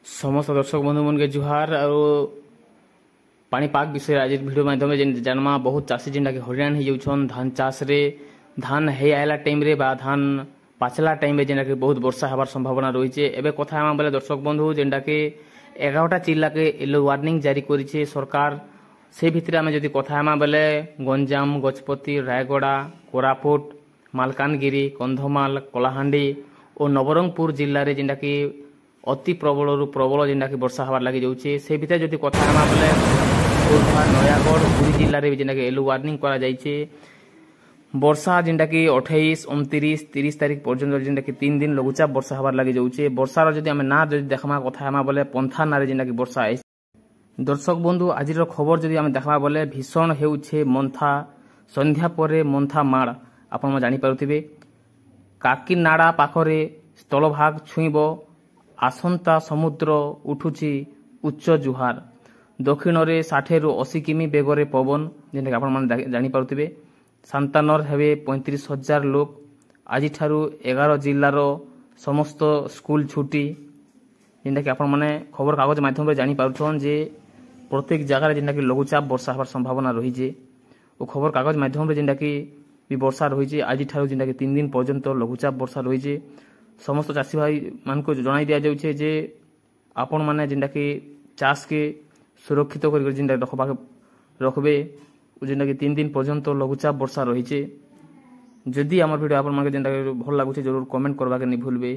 समस्त दर्शक बंधु मन के जुहार और पानीपाग विषय आज वीडियो माध्यम जानमा बहुत चाषी जेनटा कि हरियाण हो धान चाष रे धान है आयला टाइम रे बा धान पाचला टाइम रे जेनटा कि बहुत वर्षा हबार संभावना रही है। एबे कथा आमा बेले दर्शक बंधु जेनटा कि 11टा जिला के येलो वार्निंग जारी करिছে सरकार से भितर आम जदि कथा आमा बेले गंजाम गजपति रायगड़ा कोरापुट मालकानगिरी कंधमाल कलाहांडी और नवरंगपुर जिले में जेनटा कि अति प्रबल प्रबल जेनटा कि वर्षा हबार लगी जाऊे से भितर जदि कथा आमा बेले खोर्धा नयागढ़ पुरी जिले में जेनटा कि येलो वार्निंग करा जाइछे वर्षा जेनटा कि 28 29 30 तारीख पर्यंत जेनटा कि 3 दिन लघुचाप वर्षा हबार लगी जाऊे वर्षार जदि आम ना जदि देखमा कथा आमा बेले पंथा ना जेनटा कि वर्षा आई। दर्शक बंधु आज खबर जदि आम देखा बोले भीषण हेउछे मंथा संध्या परे मंथा माड़ आपण जानी पारुथिबे काकीनाड़ा पाखरे स्थलभाग छुईब आसंता समुद्र उठुची उच्च जुहार दक्षिण रे 60 रु 80 किमी बेगरे पवन जेनटा कि आपण जानी पारुथिबे सांतानर हेबे 35,000 लोक आज 11 जिल्लार समस्त स्कूल छुट्टी जेनटा कि आपण माने खबर कागज माध्यम रे जानी पारुछन जे प्रत्येक जगह जेनटा कि लघुचाप वर्षा हबार संभावना रही है और खबर कागज माध्यम रे जेनटा कि वर्षा रही है आज जेनटा कि 3 दिन पर्यंत लघुचाप वर्षा रही है। समस्त चाषी भाई मान को जनाई दिया जाउछे जे आपण माने जेनटा कि चाष के सुरक्षित कर जेनटा रखबे जेनटा कि 3 दिन पर्यंत लघुचाप वर्षा रही है। जदि आम वीडियो आपण माने जेनटा कि भल लागुछे जरूर कमेंट करबा के नहीं भूलबे।